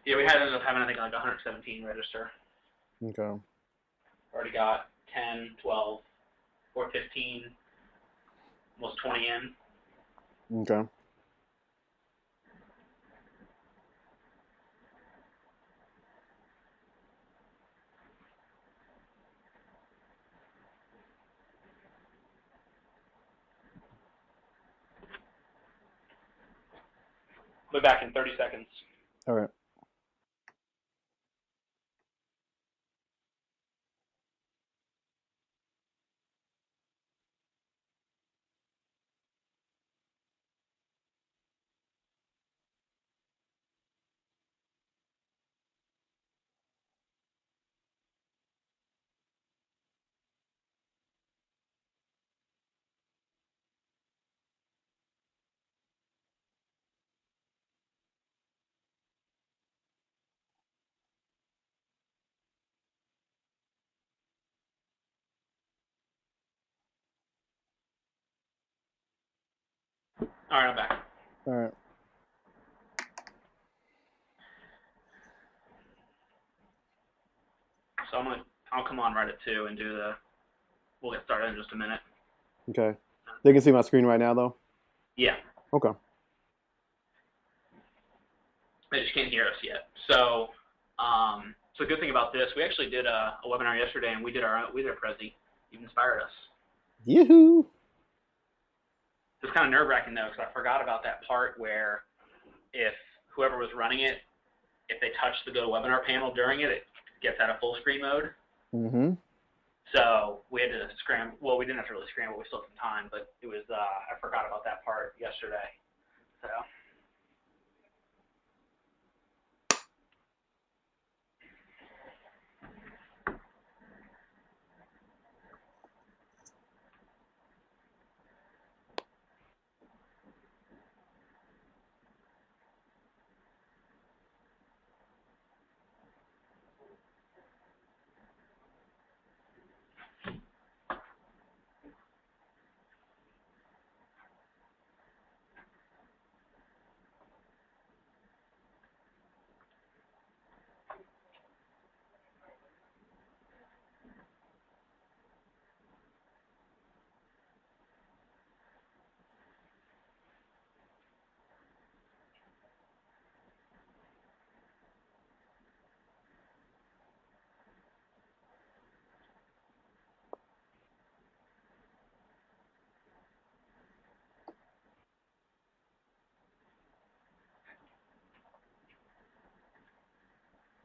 Yeah, we had ended up having, I think, like 117 register. Okay. Already got 10, 12, or 15, almost 20 in. Okay. I'll be back in 30 seconds. All right. All right, I'm back. All right. So I'll come on right at 2 and do the. We'll get started in just a minute. Okay. They can see my screen right now, though. Yeah, Okay. they just can't hear us yet. So good thing about this, we actually did a webinar yesterday, and we did a Prezi. You inspired us. Yoo-hoo! It's kind of nerve-wracking though, because I forgot about that part where if whoever was running it, if they touch the GoToWebinar panel during it, it gets out of full screen mode. Mm-hmm. So we had to scramble. Well, we didn't have to really scramble. We still had some time, but it was I forgot about that part yesterday. So.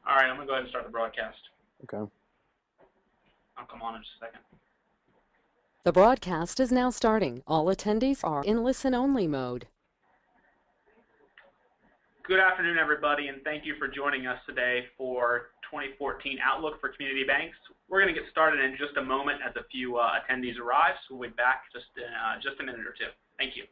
All right, I'm gonna go ahead and start the broadcast. Okay. I'll come on in just a second. The broadcast is now starting. All attendees are in listen-only mode. Good afternoon, everybody, and thank you for joining us today for 2014 Outlook for Community Banks. We're going to get started in just a moment as a few attendees arrive, so we'll be back just a minute or two. Thank you.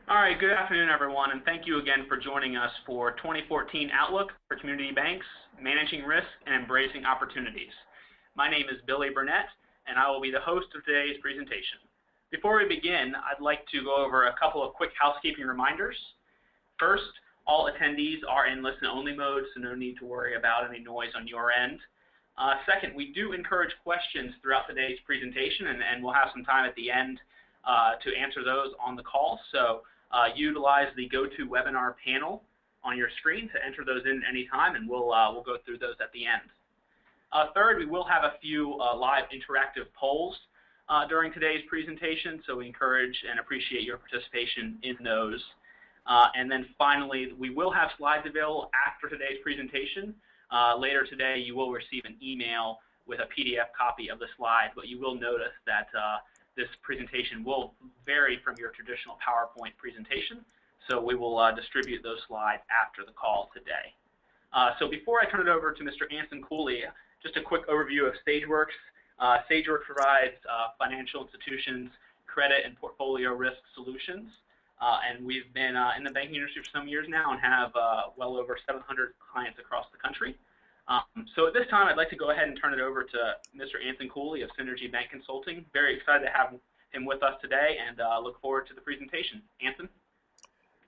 All right, good afternoon, everyone, and thank you again for joining us for 2014 Outlook for Community Banks, Managing Risk and Embracing Opportunities. My name is Billy Burnett, and I will be the host of today's presentation. Before we begin, I'd like to go over a couple of quick housekeeping reminders. First, all attendees are in listen-only mode, so no need to worry about any noise on your end. Second, we do encourage questions throughout today's presentation, and we'll have some time at the end to answer those on the call. So utilize the GoToWebinar panel on your screen to enter those in at any time, and we'll go through those at the end. Third, we will have a few live interactive polls during today's presentation, so we encourage and appreciate your participation in those. And then finally, we will have slides available after today's presentation. Later today, you will receive an email with a PDF copy of the slide, but you will notice that this presentation will vary from your traditional PowerPoint presentation. So we will distribute those slides after the call today. So before I turn it over to Mr. Anson Cooley, just a quick overview of SageWorks. SageWorks provides financial institutions credit and portfolio risk solutions. And we've been in the banking industry for some years now and have well over 700 clients across the country. So at this time, I'd like to go ahead and turn it over to Mr. Anson Cooley of Synergy Bank Consulting. Very excited to have him with us today and look forward to the presentation. Anson?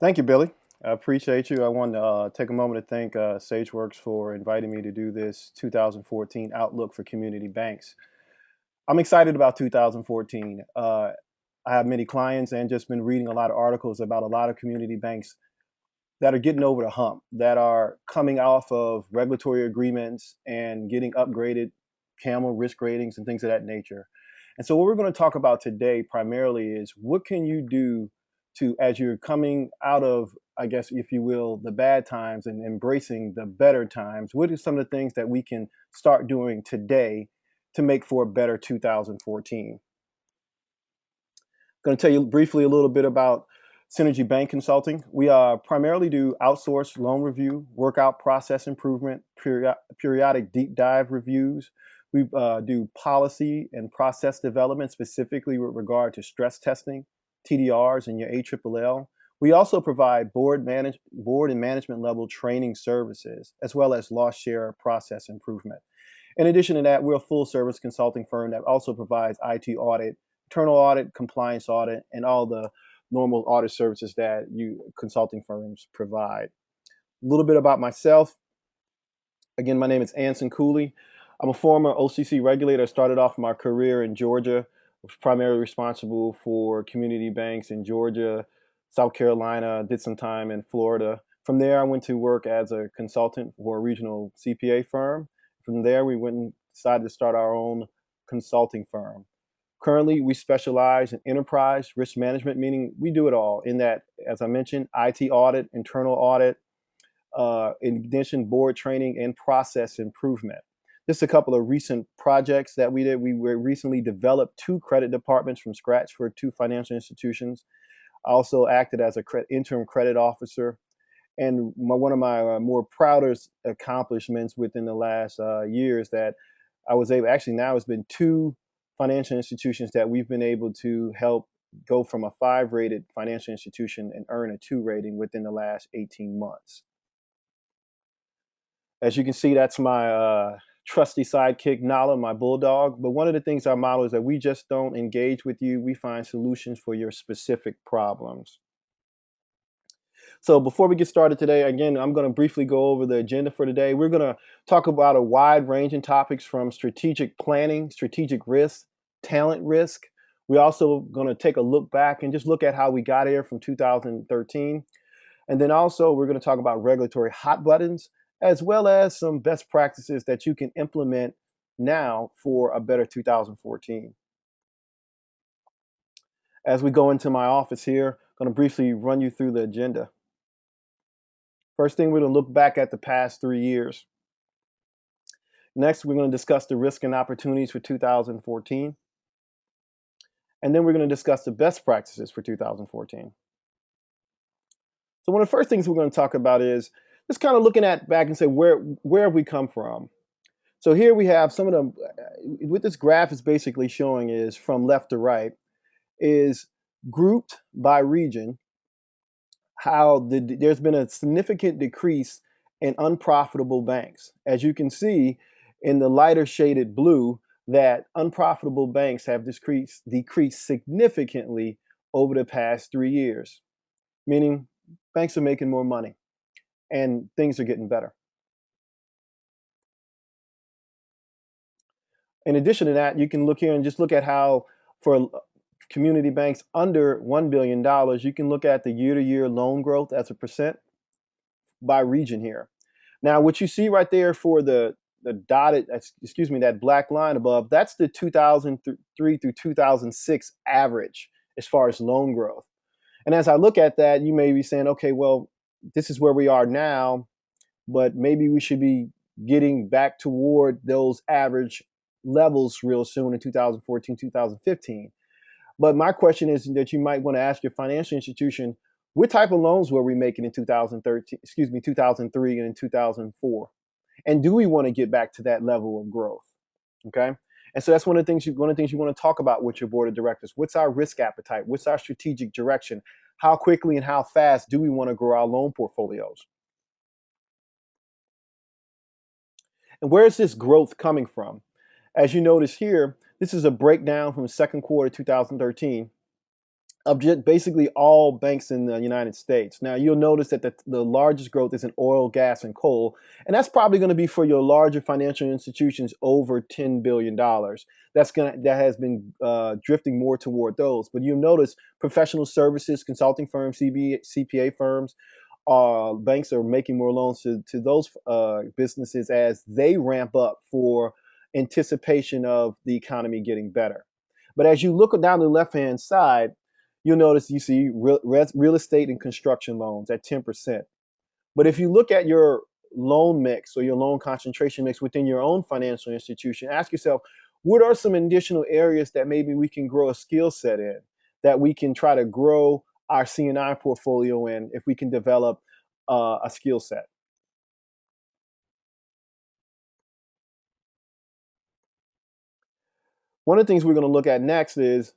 Thank you, Billy. I appreciate you. I want to take a moment to thank SageWorks for inviting me to do this 2014 Outlook for Community Banks. I'm excited about 2014. I have many clients and just been reading a lot of articles about a lot of community banks that are getting over the hump, that are coming off of regulatory agreements and getting upgraded CAMEL risk ratings and things of that nature. And so what we're going to talk about today primarily is what can you do to, as you're coming out of, I guess, if you will, the bad times and embracing the better times, what are some of the things that we can start doing today to make for a better 2014? I'm going to tell you briefly a little bit about Synergy Bank Consulting. We primarily do outsourced loan review, workout process improvement, periodic deep dive reviews. We do policy and process development, specifically with regard to stress testing, TDRs, and your ALLL. We also provide board and management level training services, as well as loss share process improvement. In addition to that, we're a full service consulting firm that also provides IT audit, internal audit, compliance audit, and all the normal audit services that consulting firms provide. A little bit about myself. Again, my name is Anson Cooley. I'm a former OCC regulator. I started off my career in Georgia. I was primarily responsible for community banks in Georgia, South Carolina, did some time in Florida. From there, I went to work as a consultant for a regional CPA firm. From there, we went and decided to start our own consulting firm. Currently, we specialize in enterprise risk management, meaning we do it all in that, as I mentioned, IT audit, internal audit, in addition, board training and process improvement. Just a couple of recent projects that we did. We recently developed 2 credit departments from scratch for 2 financial institutions. I also acted as an interim credit officer. And one of my more proudest accomplishments within the last year is that I was able, actually now it's been 2 financial institutions that we've been able to help go from a 5 rated financial institution and earn a 2 rating within the last 18 months. As you can see, that's my trusty sidekick, Nala, my bulldog. But one of the things our model is that we just don't engage with you. We find solutions for your specific problems. So before we get started today, again, I'm going to briefly go over the agenda for today. We're going to talk about a wide range of topics from strategic planning, strategic risk, talent risk. We're also going to take a look back and just look at how we got here from 2013. And then also we're going to talk about regulatory hot buttons, as well as some best practices that you can implement now for a better 2014. As we go into my office here, I'm going to briefly run you through the agenda. First thing, we're going to look back at the past 3 years. Next, we're going to discuss the risk and opportunities for 2014. And then we're going to discuss the best practices for 2014. So one of the first things we're going to talk about is just kind of looking at back and say, where have we come from? So here we have some of them, what this graph is basically showing is from left to right, is grouped by region, how there's been a significant decrease in unprofitable banks. As you can see in the lighter shaded blue, that unprofitable banks have decreased significantly over the past 3 years, meaning banks are making more money and things are getting better. In addition to that, you can look here and just look at how for community banks under $1 billion, you can look at the year-to-year loan growth as a percent by region here. Now, what you see right there for the dotted, that black line above, that's the 2003 through 2006 average as far as loan growth. And as I look at that, you may be saying, okay, well, this is where we are now, but maybe we should be getting back toward those average levels real soon in 2014, 2015. But my question is that you might want to ask your financial institution, what type of loans were we making in 2013, 2003 and in 2004? And do we want to get back to that level of growth? Okay. And so that's one of the things you want to talk about with your board of directors. What's our risk appetite? What's our strategic direction? How quickly and how fast do we want to grow our loan portfolios? And where is this growth coming from? As you notice here, this is a breakdown from the second quarter 2013 of basically all banks in the United States. Now you'll notice that the largest growth is in oil, gas, and coal, and that's probably going to be for your larger financial institutions over $10 billion. That has been drifting more toward those. But you'll notice professional services, consulting firms, CPA firms, banks are making more loans to those businesses as they ramp up for anticipation of the economy getting better. But as you look down the left-hand side, you'll notice you see real estate and construction loans at 10%. But if you look at your loan mix or your loan concentration mix within your own financial institution, ask yourself, what are some additional areas that maybe we can grow a skill set in, that we can try to grow our C&I portfolio in if we can develop a skill set? One of the things we're going to look at next is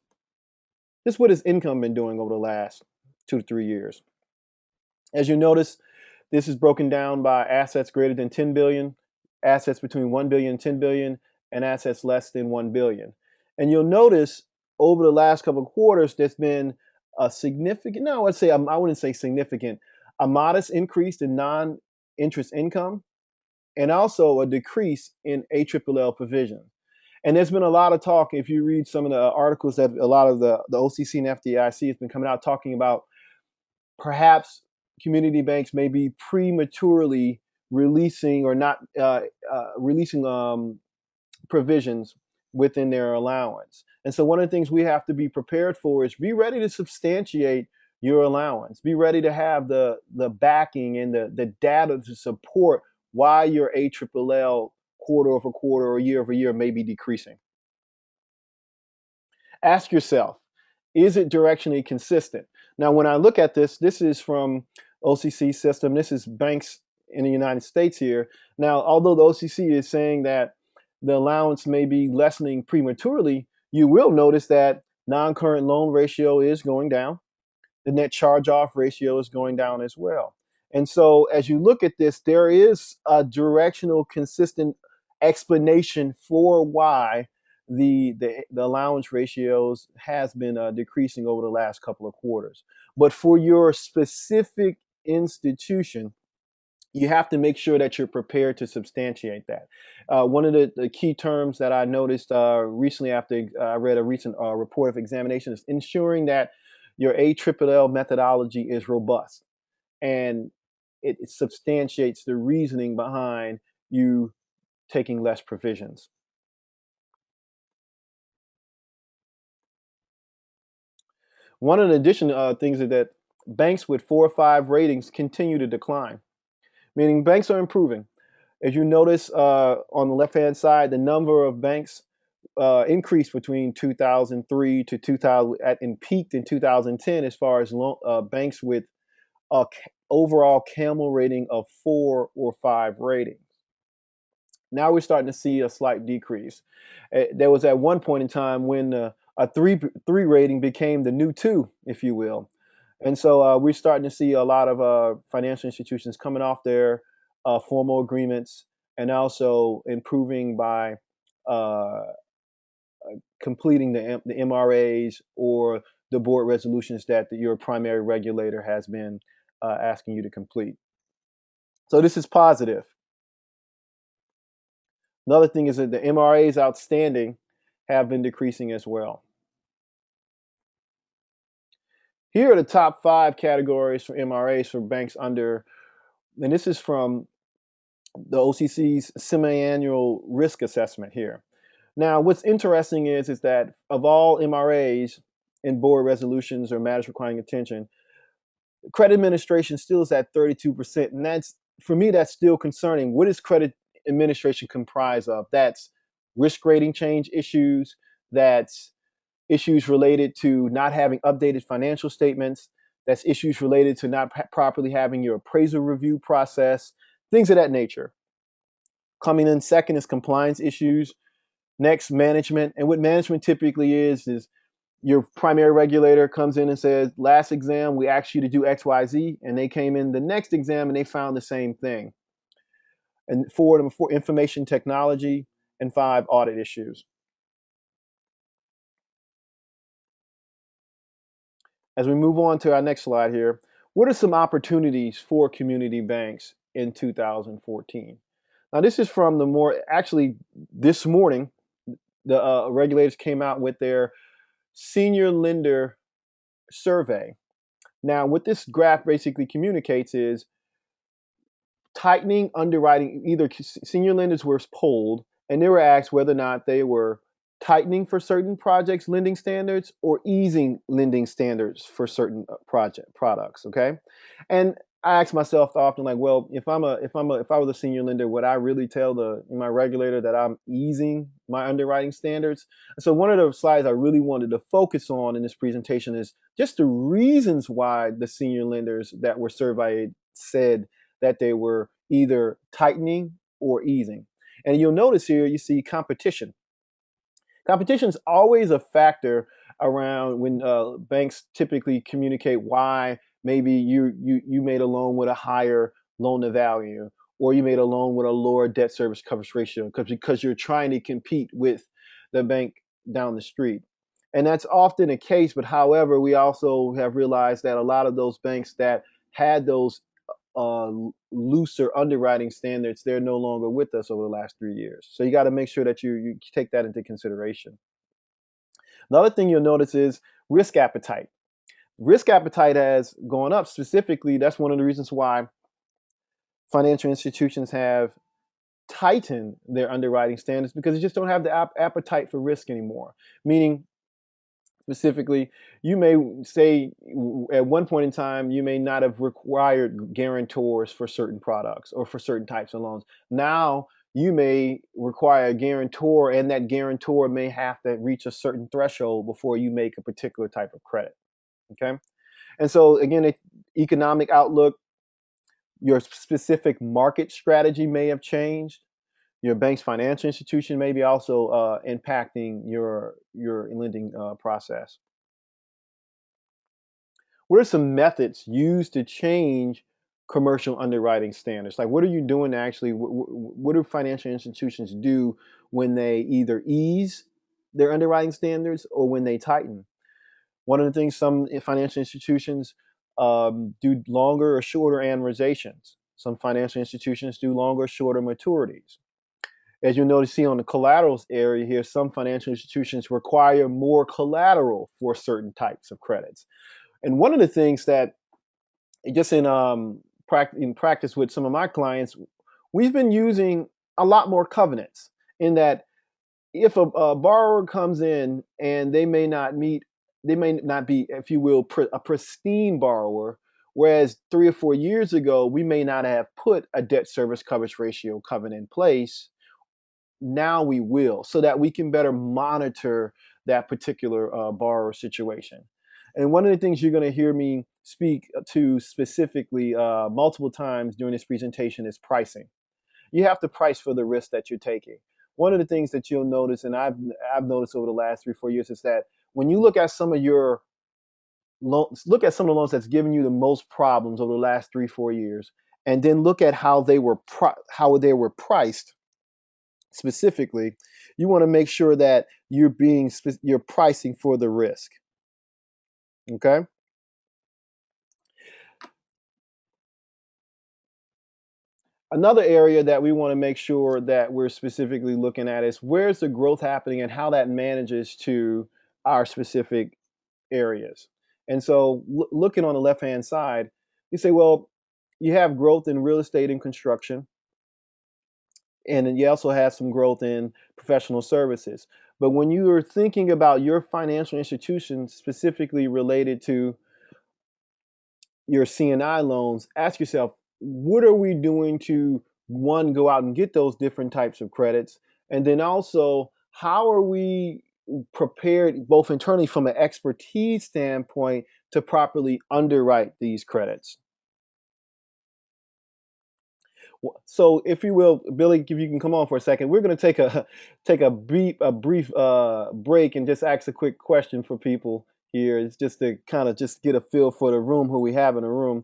just what has income been doing over the last 2 to 3 years. As you notice, this is broken down by assets greater than 10 billion, assets between 1 billion and 10 billion, and assets less than 1 billion. And you'll notice over the last couple of quarters, there's been a significant, no, I wouldn't say significant, a modest increase in non-interest income, and also a decrease in ALLL provision. And there's been a lot of talk, if you read some of the articles that a lot of the OCC and FDIC has been coming out talking about, perhaps community banks may be prematurely releasing or not releasing provisions within their allowance. And so one of the things we have to be prepared for is be ready to substantiate your allowance. Be ready to have the backing and the data to support why your ALLL quarter over quarter or year over year may be decreasing. Ask yourself, is it directionally consistent? Now, when I look at this is from OCC system. This is banks in the United States here. Now, although the OCC is saying that the allowance may be lessening prematurely, you will notice that non-current loan ratio is going down. The net charge-off ratio is going down as well. And so as you look at this, there is a directional, consistent explanation for why the allowance ratios has been decreasing over the last couple of quarters. But for your specific institution, you have to make sure that you're prepared to substantiate that. One of the key terms that I noticed recently after I read a recent report of examination is ensuring that your ALLL methodology is robust and it substantiates the reasoning behind you taking less provisions. One of the additional things is that banks with 4 or 5 ratings continue to decline, meaning banks are improving. As you notice on the left-hand side, the number of banks increased between 2003 to 2000 and peaked in 2010 as far as banks with overall CAMEL rating of 4 or 5 ratings. Now we're starting to see a slight decrease. There was at one point in time when a 3 rating became the new 2, if you will. And so we're starting to see a lot of financial institutions coming off their formal agreements and also improving by completing the MRAs or the board resolutions that your primary regulator has been asking you to complete. So this is positive. Another thing is that the MRAs outstanding have been decreasing as well. Here are the top 5 categories for MRAs for banks under, and this is from the OCC's semi-annual risk assessment here. Now, what's interesting is that of all MRAs in board resolutions or matters requiring attention, credit administration still is at 32%, and that's, for me, that's still concerning. What is credit administration comprised of? That's risk rating change issues, that's issues related to not having updated financial statements, that's issues related to not properly having your appraisal review process, things of that nature. Coming in second is compliance issues. Next, management. And what management typically is your primary regulator comes in and says, last exam, we asked you to do XYZ, and they came in the next exam and they found the same thing. And four, information technology, and five, audit issues. As we move on to our next slide here, what are some opportunities for community banks in 2014? Now, this is from this morning, the regulators came out with their senior lender survey. Now, what this graph basically communicates is tightening underwriting. Either senior lenders were polled and they were asked whether or not they were tightening for certain projects lending standards or easing lending standards for certain products. Okay, and I ask myself often, like, well, if I was a senior lender, would I really tell my regulator that I'm easing my underwriting standards? And so one of the slides I really wanted to focus on in this presentation is just the reasons why the senior lenders that were surveyed said that they were either tightening or easing. And you'll notice here, you see competition. Competition is always a factor around when banks typically communicate why maybe you made a loan with a higher loan to value, or you made a loan with a lower debt service coverage ratio because you're trying to compete with the bank down the street. And that's often a case, but however, we also have realized that a lot of those banks that had those looser underwriting standards, they're no longer with us over the last 3 years. So you got to make sure that you take that into consideration. Another thing you'll notice is risk appetite. Risk appetite has gone up. Specifically, that's one of the reasons why financial institutions have tightened their underwriting standards, because they just don't have the appetite for risk anymore. Meaning, specifically, you may say at one point in time, you may not have required guarantors for certain products or for certain types of loans. Now, you may require a guarantor, and that guarantor may have to reach a certain threshold before you make a particular type of credit. Okay. And so, again, economic outlook, your specific market strategy may have changed. Your bank's financial institution may be also impacting your lending process. What are some methods used to change commercial underwriting standards? Like, what are you doing to actually, what do financial institutions do when they either ease their underwriting standards or when they tighten? One of the things some financial institutions do longer or shorter amortizations. Some financial institutions do longer or shorter maturities. As you'll notice, see on the collaterals area here, some financial institutions require more collateral for certain types of credits. And one of the things that, just in practice with some of my clients, we've been using a lot more covenants, in that if a borrower comes in and they may not be, if you will, a pristine borrower, whereas 3 or 4 years ago, we may not have put a debt service coverage ratio covenant in place. Now we will, so that we can better monitor that particular borrower situation. And one of the things you're going to hear me speak to specifically multiple times during this presentation is pricing. You have to price for the risk that you're taking. One of the things that you'll notice, and I've noticed over the last 3 or 4 years, is that when you look at some of your loans, look at some of the loans that's given you the most problems over the last 3 or 4 years, and then look at how they were priced. Specifically, you want to make sure that you're pricing for the risk. Okay. Another area that we want to make sure that we're specifically looking at is where's the growth happening and how that manages to our specific areas. And so looking on the left-hand side, you say, well, you have growth in real estate and construction, and then you also have some growth in professional services. But when you are thinking about your financial institution specifically related to your C&I loans, ask yourself, what are we doing to, one, go out and get those different types of credits, And then also, how are we prepared both internally from an expertise standpoint to properly underwrite these credits? So, if you will, Billy, if you can come on for a second, we're going to take a take a brief break and just ask a quick question for people here. It's just to kind of just get a feel for the room, who we have in the room.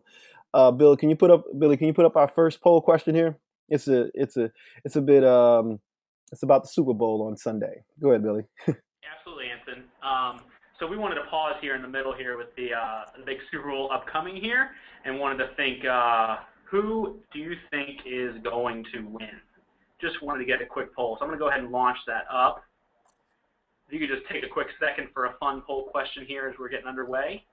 Billy, can you put up our first poll question here? It's a bit it's about the Super Bowl on Sunday. Go ahead, Billy. Absolutely, Anson. So we wanted to pause here in the middle here with the big Super Bowl upcoming here, and wanted to think, who do you think is going to win? Just wanted to get a quick poll. So I'm going to go ahead and launch that up. If you could just take a quick second for a fun poll question here as we're getting underway.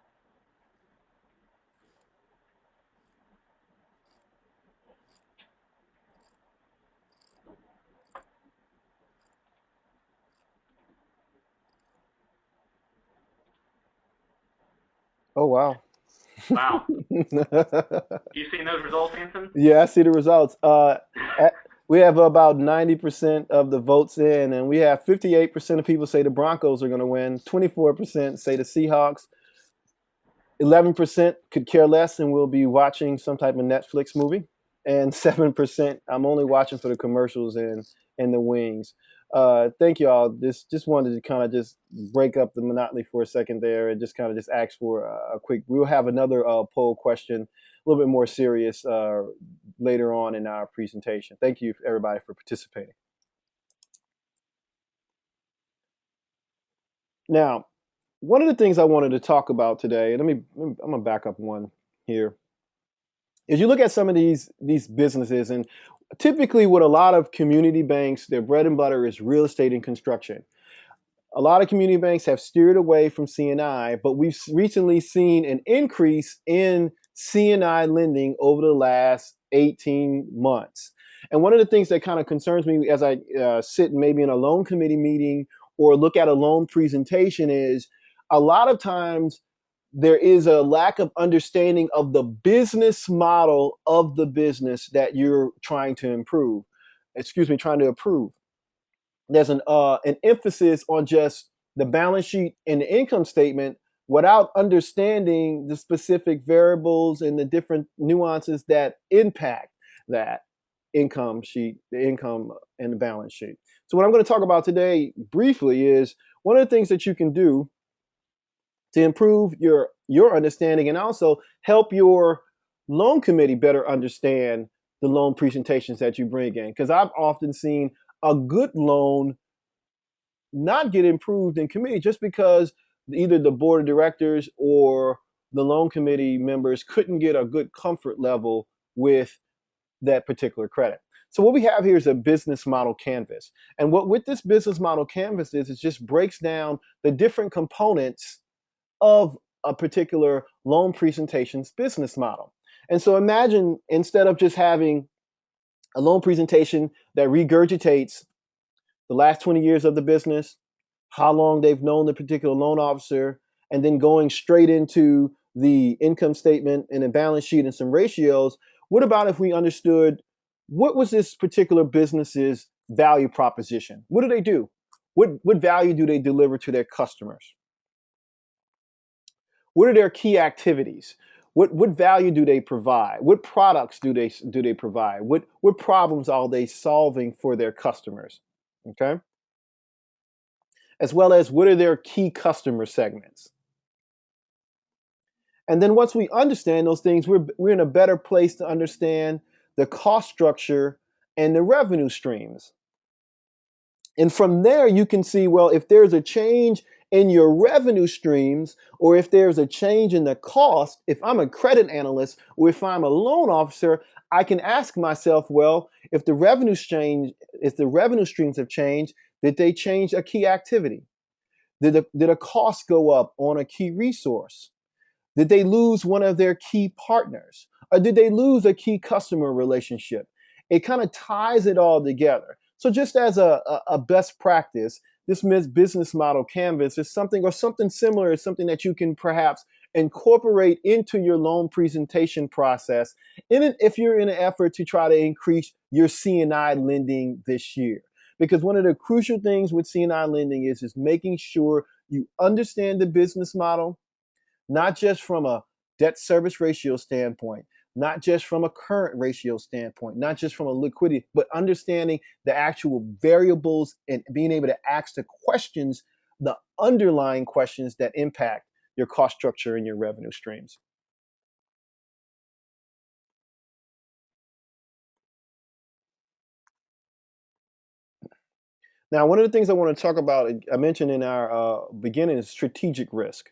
Oh, wow. Wow. You seen those results, Anson? Yeah, I see the results. We have about 90% of the votes in, and we have 58% of people say the Broncos are going to win, 24% say the Seahawks, 11% could care less and will be watching some type of Netflix movie, and 7% I'm only watching for the commercials and the wings. Thank you all. Just wanted to kind of just break up the monotony for a second there and just kind of just ask for a quick. We'll have another poll question, a little bit more serious later on in our presentation. Thank you everybody for participating. Now, one of the things I wanted to talk about today, and I'm gonna back up one here, is you look at some of these businesses, and typically with a lot of community banks, their bread and butter is real estate and construction. A lot of community banks have steered away from C&I, but we've recently seen an increase in C&I lending over the last 18 months. And one of the things that kind of concerns me as I sit maybe in a loan committee meeting or look at a loan presentation is a lot of times there is a lack of understanding of the business model of the business that you're trying to improve. Trying to approve. There's an emphasis on just the balance sheet and the income statement without understanding the specific variables and the different nuances that impact that income sheet, the income and the balance sheet. So what I'm going to talk about today briefly is one of the things that you can do to improve your understanding and also help your loan committee better understand the loan presentations that you bring in. Because I've often seen a good loan not get improved in committee just because either the board of directors or the loan committee members couldn't get a good comfort level with that particular credit. So what we have here is a business model canvas. And what with this business model canvas is it just breaks down the different components of a particular loan presentation's business model. And so imagine instead of just having a loan presentation that regurgitates the last 20 years of the business, how long they've known the particular loan officer, and then going straight into the income statement and a balance sheet and some ratios, what about if we understood what was this particular business's value proposition? What do they do? What value do they deliver to their customers? What are their key activities? What value do they provide? What products do they provide? What problems are they solving for their customers? Okay. As well as what are their key customer segments? And then once we understand those things, we're in a better place to understand the cost structure and the revenue streams. And from there, you can see, well, if there's a change in your revenue streams, or if there's a change in the cost, if I'm a credit analyst or if I'm a loan officer, I can ask myself, well, if the revenue streams have changed, did they change a key activity? Did a cost go up on a key resource? Did they lose one of their key partners? Or did they lose a key customer relationship? It kind of ties it all together. So just as a best practice, this business model canvas is something or something similar is something that you can perhaps incorporate into your loan presentation process if you're in an effort to try to increase your C&I lending this year. because one of the crucial things with C&I lending is making sure you understand the business model, not just from a debt service ratio standpoint, not just from a current ratio standpoint, not just from a liquidity, but understanding the actual variables and being able to ask the questions, the underlying questions that impact your cost structure and your revenue streams. Now, one of the things I want to talk about, I mentioned in our beginning, is strategic risk.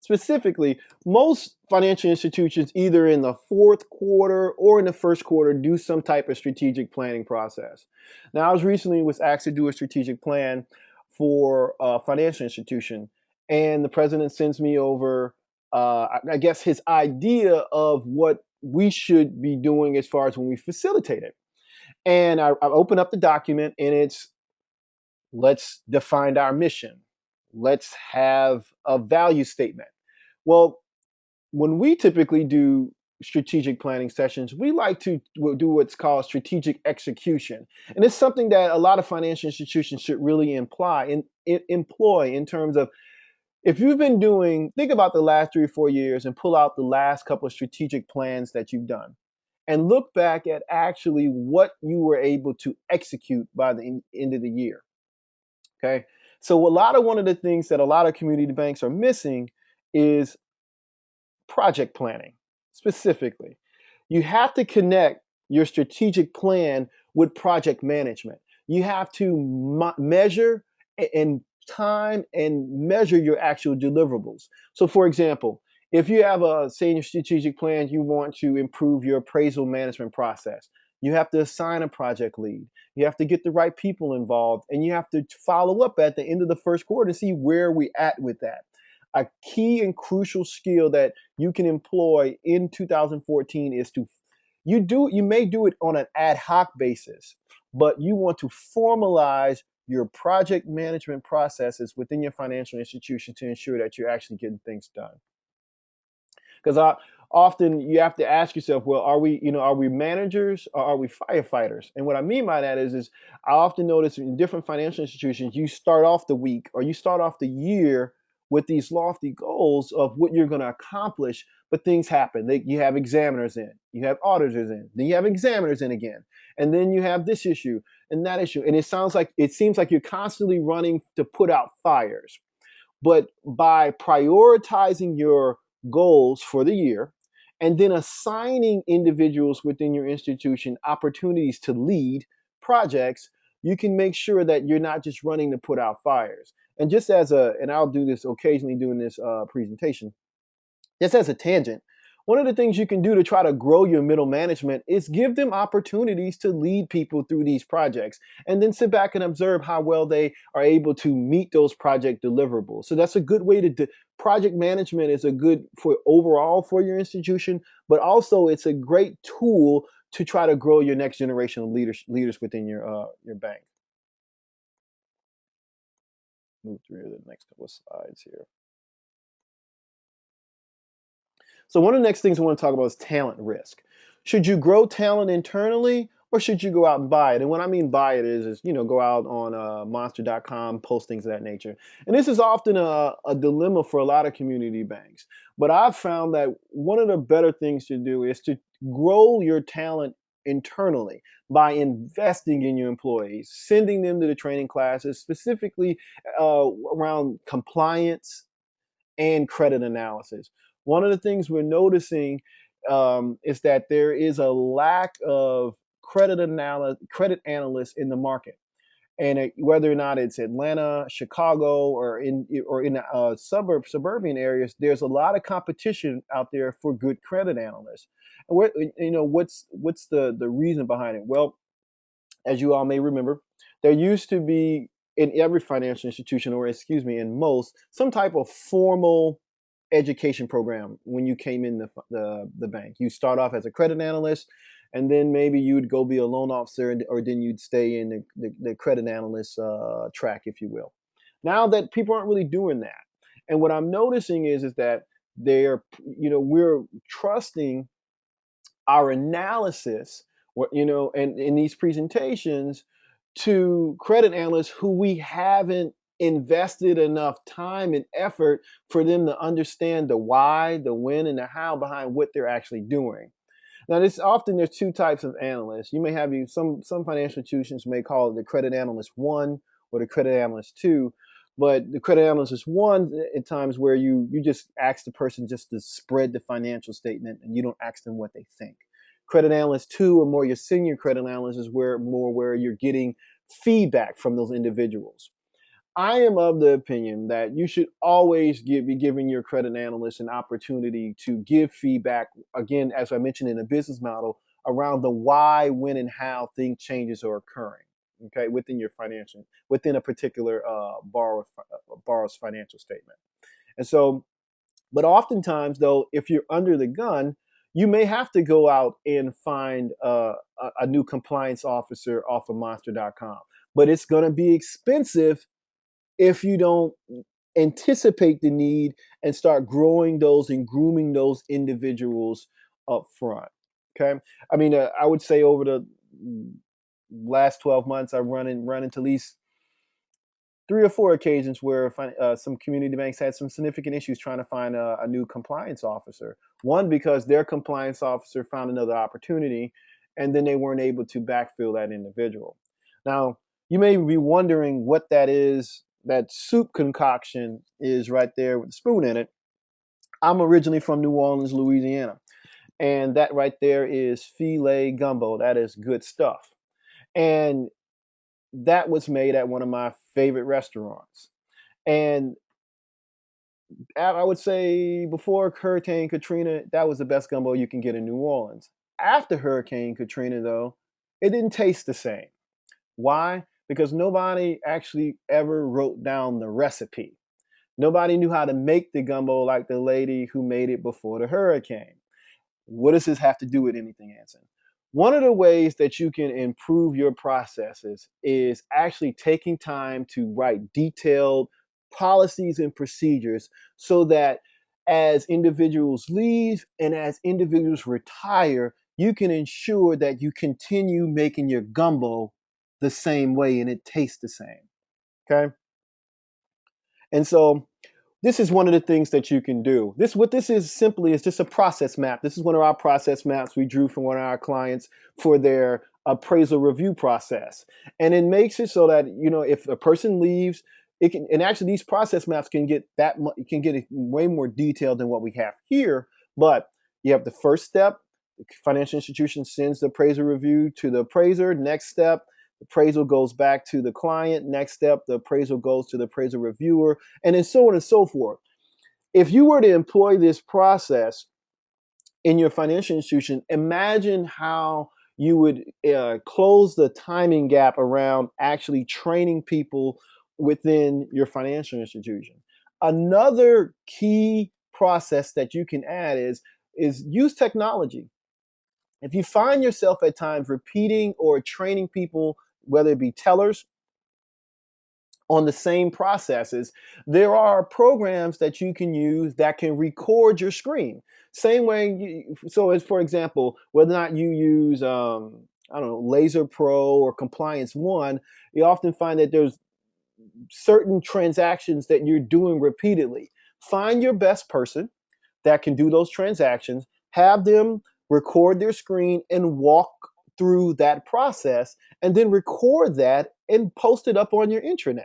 Specifically, most financial institutions, either in the fourth quarter or in the first quarter, do some type of strategic planning process. Now, I was recently asked to do a strategic plan for a financial institution, and the president sends me over, I guess, his idea of what we should be doing as far as when we facilitate it. And I open up the document, and it's, let's define our mission. Let's have a value statement. Well, when we typically do strategic planning sessions, we like to do what's called strategic execution. And it's something that a lot of financial institutions should really employ in terms of, if you've been doing, think about the last 3 or 4 years and pull out the last couple of strategic plans that you've done and look back at actually what you were able to execute by the end of the year. Okay. So one of the things that a lot of community banks are missing is project planning. Specifically, you have to connect your strategic plan with project management. You have to measure and time and measure your actual deliverables. So for example, if you have say in your strategic plan, you want to improve your appraisal management process, you have to assign a project lead. You have to get the right people involved, and you have to follow up at the end of the first quarter to see where we at with that. A key and crucial skill that you can employ in 2014 is you may do it on an ad hoc basis, but you want to formalize your project management processes within your financial institution to ensure that you're actually getting things done. Because often you have to ask yourself, well, are we managers or are we firefighters? And what I mean by that is I often notice in different financial institutions, you start off the week or you start off the year with these lofty goals of what you're going to accomplish, but things happen. You have examiners in, you have auditors in, then you have examiners in again, and then you have this issue and that issue, and it seems like you're constantly running to put out fires. But by prioritizing your goals for the year and then assigning individuals within your institution opportunities to lead projects, you can make sure that you're not just running to put out fires. And just and I'll do this occasionally during this presentation, just as a tangent, one of the things you can do to try to grow your middle management is give them opportunities to lead people through these projects and then sit back and observe how well they are able to meet those project deliverables. So that's a good way to project management is a good for overall for your institution, but also it's a great tool to try to grow your next generation of leaders within your bank. Move through the next couple of slides here. So one of the next things I want to talk about is talent risk. Should you grow talent internally or should you go out and buy it? And what I mean by it is go out on monster.com, post things of that nature. And this is often a dilemma for a lot of community banks. But I've found that one of the better things to do is to grow your talent internally by investing in your employees, sending them to the training classes, specifically around compliance and credit analysis. One of the things we're noticing is that there is a lack of credit analysts in the market, and whether or not it's Atlanta, Chicago, or in suburban areas, there's a lot of competition out there for good credit analysts. And what's the reason behind it? Well, as you all may remember, there used to be in every financial institution, or in most, some type of formal education program when you came in the bank. You start off as a credit analyst, and then maybe you'd go be a loan officer, or then you'd stay in the credit analyst track, if you will. Now that people aren't really doing that, and what I'm noticing is that we're trusting our analysis, and in these presentations, to credit analysts who we haven't invested enough time and effort for them to understand the why, the when, and the how behind what they're actually doing. Now, there's two types of analysts. You may have some financial institutions may call it the credit analyst one or the credit analyst two, but the credit analyst is one at times where you just ask the person just to spread the financial statement and you don't ask them what they think. Credit analyst two or more your senior credit analyst is where you're getting feedback from those individuals. I am of the opinion that you should always be giving your credit analyst an opportunity to give feedback, again, as I mentioned in the business model, around the why, when, and how thing changes are occurring, okay, within a particular borrower's financial statement. And so, but oftentimes, though, if you're under the gun, you may have to go out and find a new compliance officer off of monster.com. But it's going to be expensive if you don't anticipate the need and start growing those and grooming those individuals up front. Okay. I mean, I would say over the last 12 months, I've run into at least 3 or 4 occasions where some community banks had some significant issues trying to find a new compliance officer. One, because their compliance officer found another opportunity and then they weren't able to backfill that individual. Now, you may be wondering what that is. That soup concoction is right there with the spoon in it. I'm originally from New Orleans, Louisiana. And that right there is filet gumbo. That is good stuff. And that was made at one of my favorite restaurants. And I would say before Hurricane Katrina, that was the best gumbo you can get in New Orleans. After Hurricane Katrina, though, it didn't taste the same. Why? Because nobody actually ever wrote down the recipe. Nobody knew how to make the gumbo like the lady who made it before the hurricane. What does this have to do with anything, Anson? One of the ways that you can improve your processes is actually taking time to write detailed policies and procedures so that as individuals leave and as individuals retire, you can ensure that you continue making your gumbo the same way and it tastes the same. Okay. And so this is one of the things that you can do. What this is simply is just a process map. This is one of our process maps we drew from one of our clients for their appraisal review process. And it makes it so that, if a person leaves, it can, and actually these process maps can get way more detailed than what we have here. But you have the first step, the financial institution sends the appraisal review to the appraiser. Next step, the appraisal goes back to the client. Next step, the appraisal goes to the appraisal reviewer, and then so on and so forth. If you were to employ this process in your financial institution, imagine how you would close the timing gap around actually training people within your financial institution. Another key process that you can add is use technology. If you find yourself at times repeating or training people, whether it be tellers, on the same processes, there are programs that you can use that can record your screen. Same way, so as for example, whether or not you use, Laser Pro or Compliance One, you often find that there's certain transactions that you're doing repeatedly. Find your best person that can do those transactions, have them record their screen and walk through that process, and then record that and post it up on your intranet.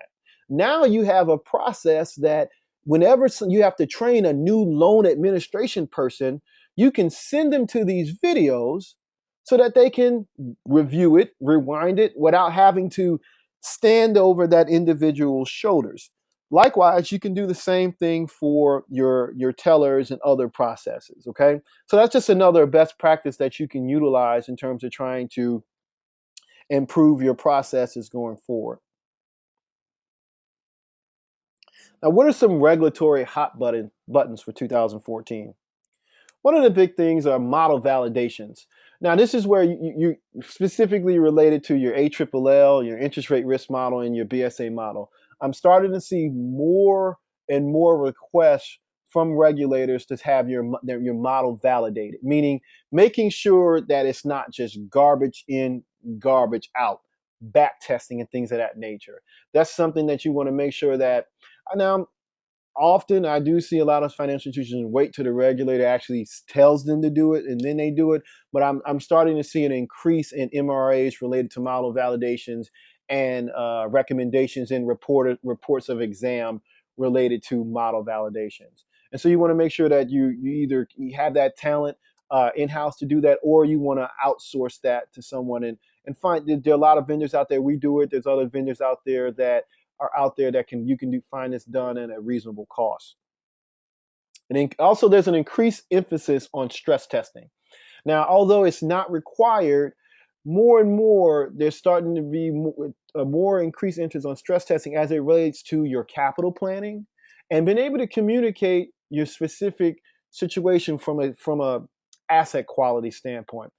Now you have a process that whenever you have to train a new loan administration person, you can send them to these videos so that they can review it, rewind it without having to stand over that individual's shoulders. Likewise, you can do the same thing for your tellers and other processes, okay? So that's just another best practice that you can utilize in terms of trying to improve your processes going forward. Now, what are some regulatory hot buttons for 2014? One of the big things are model validations. Now, this is where you specifically related to your ALLL, your interest rate risk model, and your BSA model. I'm starting to see more and more requests from regulators to have your model validated, meaning making sure that it's not just garbage in, garbage out. back testing and things of that nature. That's something that you want to make sure that. Now, often I do see a lot of financial institutions wait till the regulator actually tells them to do it and then they do it. But I'm starting to see an increase in MRAs related to model validations and recommendations in reports of exam related to model validations. And so you want to make sure that you either have that talent in-house to do that, or you want to outsource that to someone and find there are a lot of vendors out there. We do it. There's other vendors out there that are out there that you can find this done at a reasonable cost. And also there's an increased emphasis on stress testing. Now, although it's not required, more and more there's starting to be more increased interest on stress testing as it relates to your capital planning and being able to communicate your specific situation from a asset quality standpoint.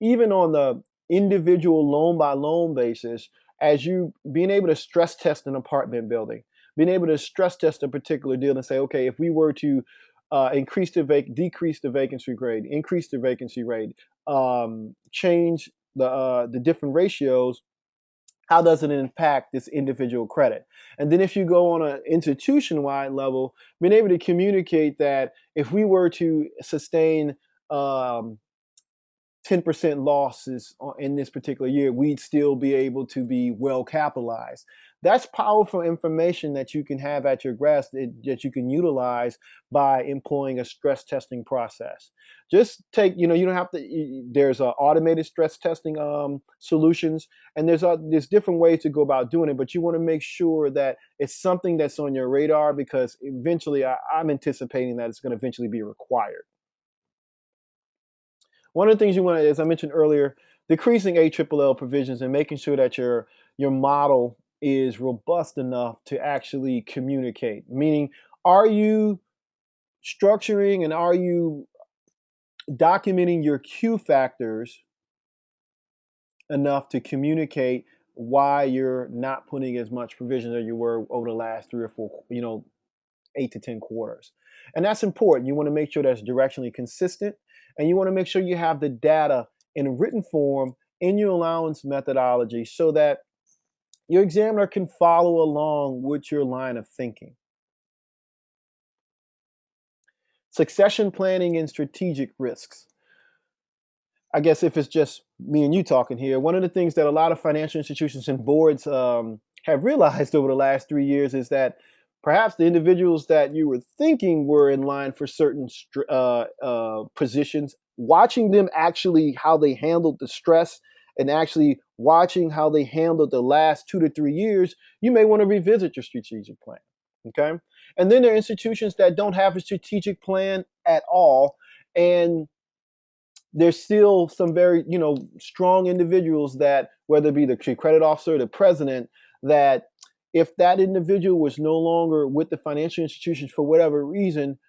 Even on the individual loan by loan basis, as you being able to stress test an apartment building, being able to stress test a particular deal and say, okay, if we were to decrease the vacancy rate, increase the vacancy rate, change the different ratios, how does it impact this individual credit? And then if you go on an institution-wide level, being able to communicate that if we were to sustain 10% losses in this particular year, we'd still be able to be well capitalized. That's powerful information that you can have at your grasp that you can utilize by employing a stress testing process. Just take, you don't have to, there's automated stress testing solutions, and there's different ways to go about doing it, but you want to make sure that it's something that's on your radar because eventually I'm anticipating that it's going to eventually be required. One of the things you want to, as I mentioned earlier, decreasing ALLL provisions and making sure that your model is robust enough to actually communicate. Meaning, are you structuring and are you documenting your Q factors enough to communicate why you're not putting as much provision as you were over the last 3 or 4, 8 to 10 quarters? And that's important. You want to make sure that's directionally consistent, and you want to make sure you have the data in written form in your allowance methodology so that your examiner can follow along with your line of thinking. Succession planning and strategic risks. I guess if it's just me and you talking here, one of the things that a lot of financial institutions and boards have realized over the last 3 years is that perhaps the individuals that you were thinking were in line for certain positions, watching them actually how they handled the stress and actually watching how they handled the last 2 to 3 years, you may want to revisit your strategic plan. Okay. And then there are institutions that don't have a strategic plan at all. And there's still some very, strong individuals that, whether it be the chief credit officer, the president, that if that individual was no longer with the financial institutions for whatever reason,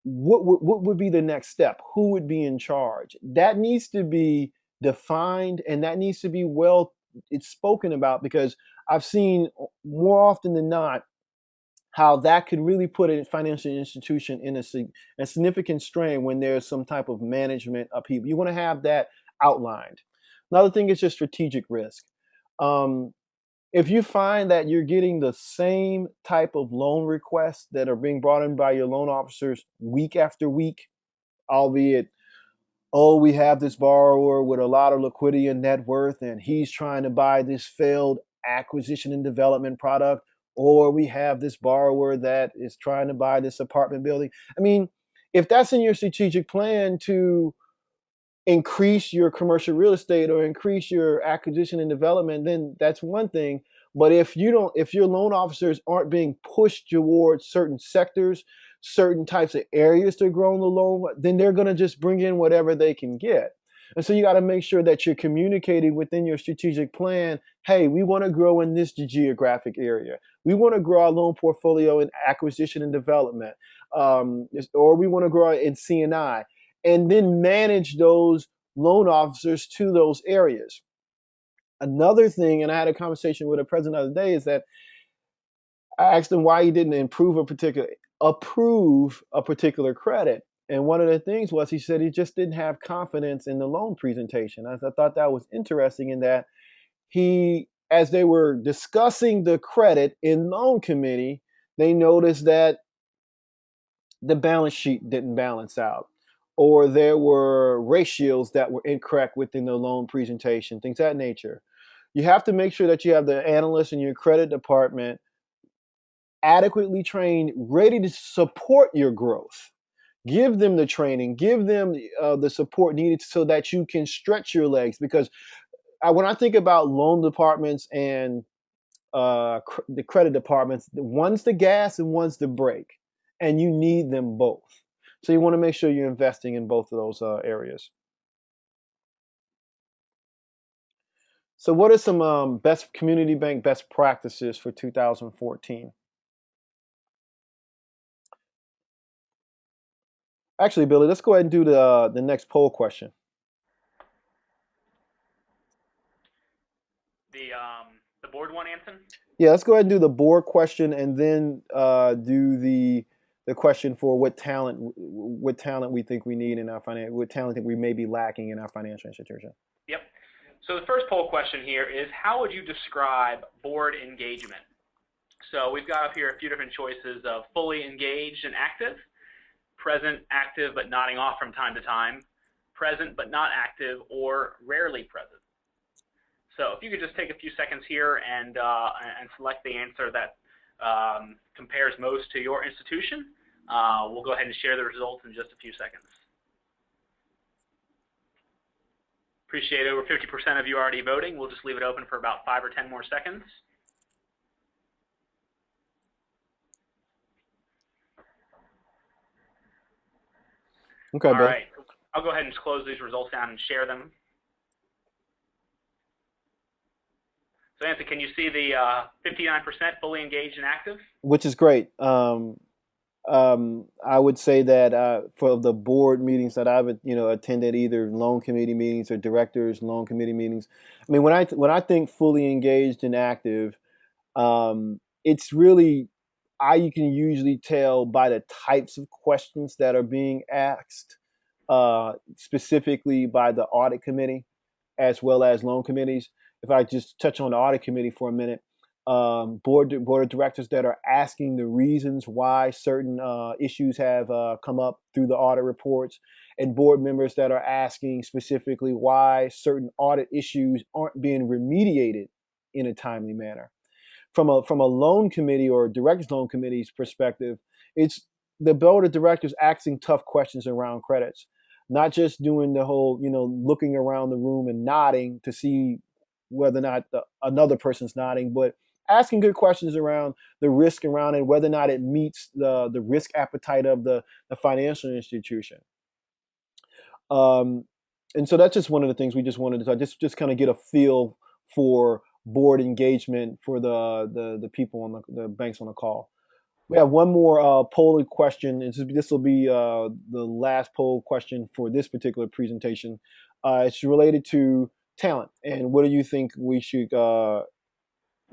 what would be the next step? Who would be in charge? That needs to be defined, and that needs to be it's spoken about, because I've seen more often than not how that could really put a financial institution in a significant strain when there's some type of management upheaval. You want to have that outlined. Another thing is just strategic risk. If you find that you're getting the same type of loan requests that are being brought in by your loan officers week after week, albeit, oh, we have this borrower with a lot of liquidity and net worth, and he's trying to buy this failed acquisition and development product, or we have this borrower that is trying to buy this apartment building. I mean, if that's in your strategic plan to increase your commercial real estate or increase your acquisition and development, then that's one thing. But if your loan officers aren't being pushed towards certain sectors, certain types of areas to grow the loan, then they're going to just bring in whatever they can get. And so you got to make sure that you're communicating within your strategic plan, hey, we want to grow in this geographic area. We want to grow our loan portfolio in acquisition and development, or we want to grow in C&I, and then manage those loan officers to those areas. Another thing, and I had a conversation with a president the other day, is that I asked him why he didn't approve a particular credit. And one of the things was he said he just didn't have confidence in the loan presentation. I thought that was interesting in that as they were discussing the credit in loan committee, they noticed that the balance sheet didn't balance out, or there were ratios that were incorrect within the loan presentation, things of that nature. You have to make sure that you have the analyst in your credit department adequately trained, ready to support your growth. Give them the training, give them the support needed so that you can stretch your legs. Because when I think about loan departments and the credit departments, one's the gas and one's the brake, and you need them both. So you want to make sure you're investing in both of those areas. So what are some best community bank best practices for 2014? Actually, Billy, let's go ahead and do the next poll question. The board one, Anson? Yeah, let's go ahead and do the board question, and then do the question for what talent we think we need in our what talent that we may be lacking in our financial institution. Yep. So the first poll question here is, how would you describe board engagement? So we've got up here a few different choices of fully engaged and active, present, active, but nodding off from time to time, present but not active, or rarely present. So if you could just take a few seconds here and select the answer that compares most to your institution, we'll go ahead and share the results in just a few seconds. Appreciate over 50% of you already voting. We'll just leave it open for about 5 or 10 more seconds. Okay, All Bill. right. I'll go ahead and close these results down and share them. So, Anthony, can you see the 59% fully engaged and active? Which is great. I would say that for the board meetings that I've attended, either loan committee meetings or directors loan committee meetings, I mean, when I think fully engaged and active, it's really you can usually tell by the types of questions that are being asked, specifically by the audit committee as well as loan committees. If I just touch on the audit committee for a minute, board of directors that are asking the reasons why certain issues have come up through the audit reports, and board members that are asking specifically why certain audit issues aren't being remediated in a timely manner. From a loan committee or directors loan committee's perspective, it's the board of directors asking tough questions around credits, not just doing the whole looking around the room and nodding to see whether or not another person's nodding, but asking good questions around the risk around it, whether or not it meets the risk appetite of the financial institution. And so that's just one of the things we just wanted to just kind of get a feel for board engagement for the people on the banks on the call. We have one more polling question. This will be the last poll question for this particular presentation. It's related to talent, and what do you think we should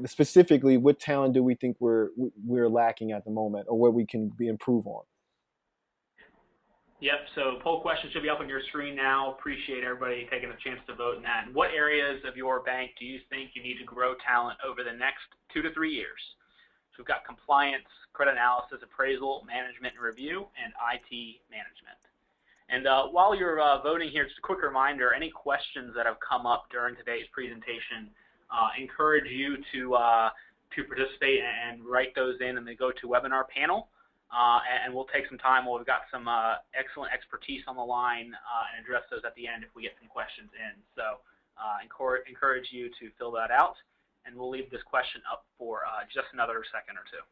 specifically, what talent do we think we're lacking at the moment, or what we can improve on? Yep, so poll question should be up on your screen now. Appreciate everybody taking a chance to vote in that. And what areas of your bank do you think you need to grow talent over the next 2 to 3 years? So we've got compliance, credit analysis, appraisal, management and review, and IT management. And while you're voting here, just a quick reminder, any questions that have come up during today's presentation, encourage you to participate and write those in the GoToWebinar panel. And we'll take some time while we've got some excellent expertise on the line and address those at the end if we get some questions in. So encourage you to fill that out, and we'll leave this question up for just another second or two.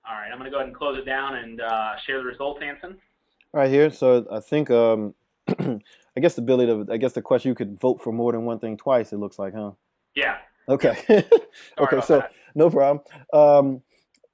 All right, I'm going to go ahead and close it down and share the results, Anson. Right here. So I think I guess the question, you could vote for more than one thing twice, it looks like, huh? Yeah. Okay. Okay, so that. no problem.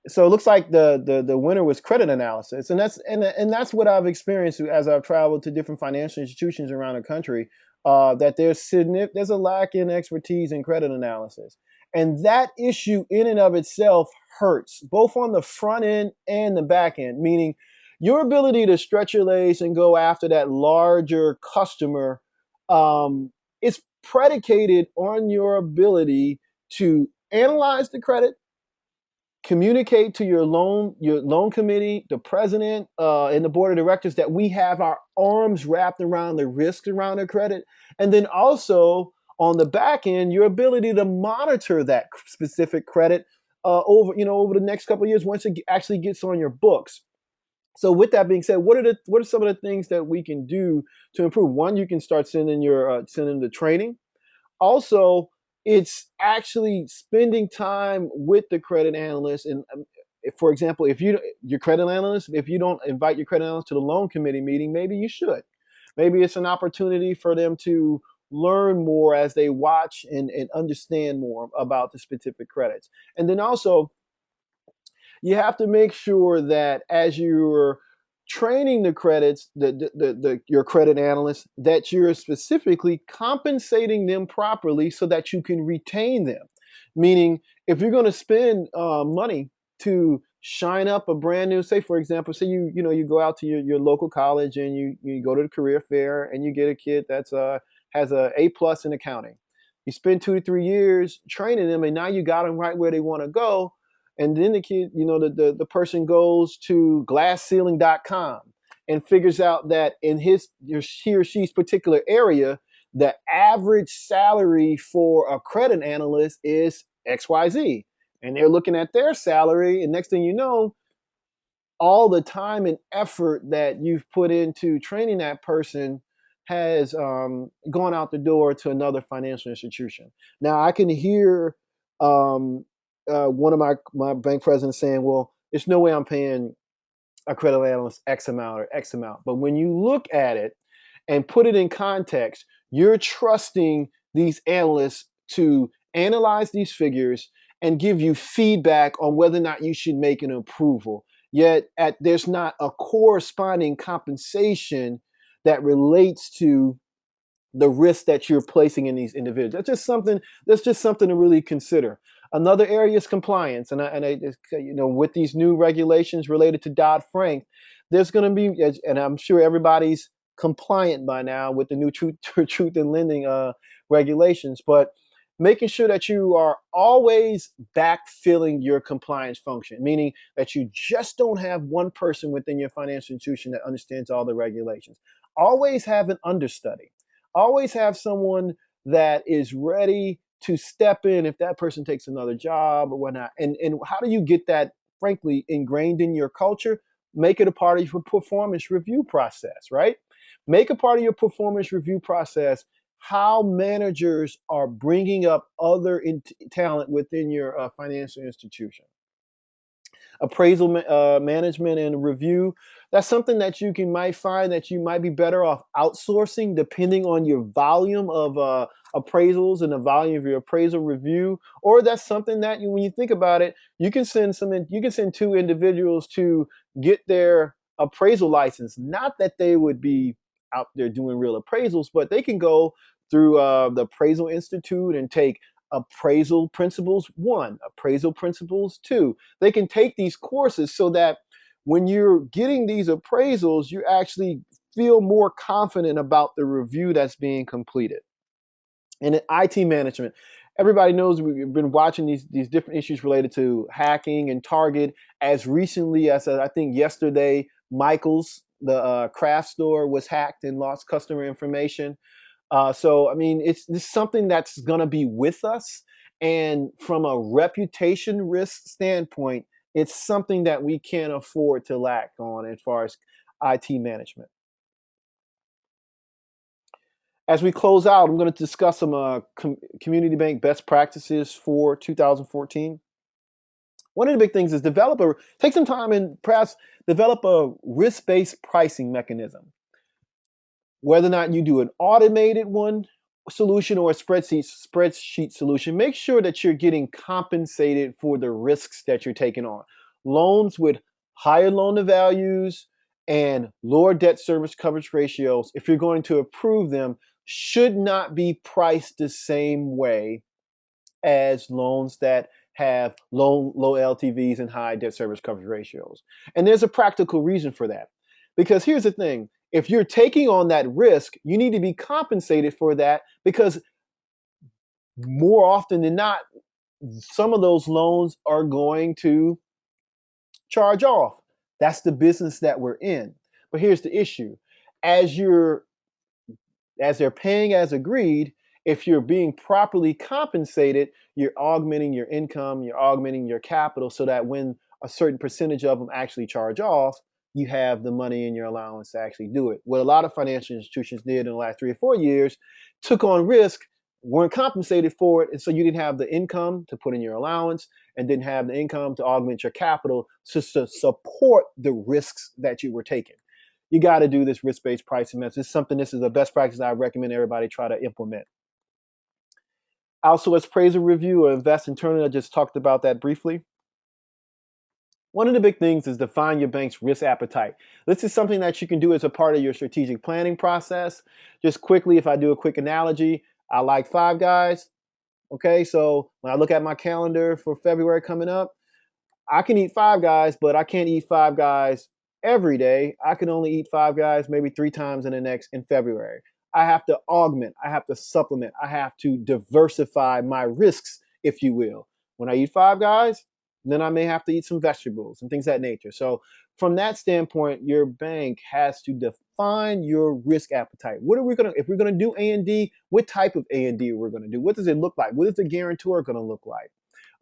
So it looks like the winner was credit analysis, and that's what I've experienced as I've traveled to different financial institutions around the country. That there's a lack in expertise in credit analysis, and that issue in and of itself hurts both on the front end and the back end. Meaning, your ability to stretch your legs and go after that larger customer is predicated on your ability to analyze the credit, communicate to your loan committee, the president, and the board of directors that we have our arms wrapped around the risks around their credit, and then also on the back end, your ability to monitor that specific credit over the next couple of years once it actually gets on your books. So with that being said, what are some of the things that we can do to improve? One, you can start sending the training. Also, it's actually spending time with the credit analyst. And for example, if your credit analyst, if you don't invite your credit analyst to the loan committee meeting, maybe you should. Maybe it's an opportunity for them to learn more as they watch and understand more about the specific credits. And then also, you have to make sure that as you're training the credits, your credit analysts, that you're specifically compensating them properly so that you can retain them. Meaning, if you're going to spend money to shine up a brand new, say for example, say you go out to your local college and you go to the career fair and you get a kid that's has a A+ in accounting. You spend 2 to 3 years training them, and now you got them right where they want to go. And then the kid, the person goes to glassceiling.com and figures out that in he or she's particular area, the average salary for a credit analyst is XYZ. And they're looking at their salary, and next thing you know, all the time and effort that you've put into training that person has gone out the door to another financial institution. Now, I can hear one of my bank presidents saying, well, there's no way I'm paying a credit analyst X amount or X amount. But when you look at it and put it in context, you're trusting these analysts to analyze these figures and give you feedback on whether or not you should make an approval. Yet there's not a corresponding compensation that relates to the risk that you're placing in these individuals. That's just something to really consider. Another area is compliance, with these new regulations related to Dodd-Frank, there's going to be, and I'm sure everybody's compliant by now with the new truth in lending regulations, but making sure that you are always backfilling your compliance function, meaning that you just don't have one person within your financial institution that understands all the regulations. Always have an understudy. Always have someone that is ready to step in if that person takes another job or whatnot. And how do you get that, frankly, ingrained in your culture? Make it a part of your performance review process, right? Make a part of your performance review process how managers are bringing up other talent within your financial institution. Appraisal management and review, that's something that might find that you might be better off outsourcing depending on your volume of appraisals and the volume of your appraisal review. Or that's something that when you think about it, you can send 2 individuals to get their appraisal license. Not that they would be out there doing real appraisals, but they can go through the Appraisal Institute and take Appraisal Principles 1, Appraisal Principles 2. They can take these courses so that when you're getting these appraisals, you actually feel more confident about the review that's being completed. And in IT management, everybody knows we've been watching these different issues related to hacking and Target. As recently as I think yesterday, Michael's, the craft store, was hacked and lost customer information. So, I mean, it's something that's going to be with us. And from a reputation risk standpoint, it's something that we can't afford to lack on as far as IT management. As we close out, I'm going to discuss some community bank best practices for 2014. One of the big things is take some time and perhaps develop a risk-based pricing mechanism. Whether or not you do an automated solution or a spreadsheet solution, make sure that you're getting compensated for the risks that you're taking on. Loans with higher loan to values and lower debt service coverage ratios, if you're going to approve them, should not be priced the same way as loans that have low LTVs and high debt service coverage ratios. And there's a practical reason for that. Because here's the thing, if you're taking on that risk, you need to be compensated for that, because more often than not, some of those loans are going to charge off. That's the business that we're in. But here's the issue. As they're paying as agreed, if you're being properly compensated, you're augmenting your income, you're augmenting your capital, so that when a certain percentage of them actually charge off, you have the money in your allowance to actually do it. What a lot of financial institutions did in the last 3 or 4 years, took on risk, weren't compensated for it, and so you didn't have the income to put in your allowance and didn't have the income to augment your capital to support the risks that you were taking. You got to do this risk-based pricing method. This is a best practice I recommend everybody try to implement. Also, appraisal review or invest internally, I just talked about that briefly. One of the big things is define your bank's risk appetite. This is something that you can do as a part of your strategic planning process. Just quickly, if I do a quick analogy, I like Five Guys. Okay, so when I look at my calendar for February coming up, I can eat Five Guys, but I can't eat Five Guys every day. I can only eat Five Guys maybe 3 times in February. I have to augment, I have to supplement, I have to diversify my risks, if you will. When I eat Five Guys, then I may have to eat some vegetables and things of that nature. So from that standpoint, your bank has to define your risk appetite. What are we gonna, if we're gonna do A&D, what type of A&D we're gonna do? What does it look like? What is the guarantor gonna look like?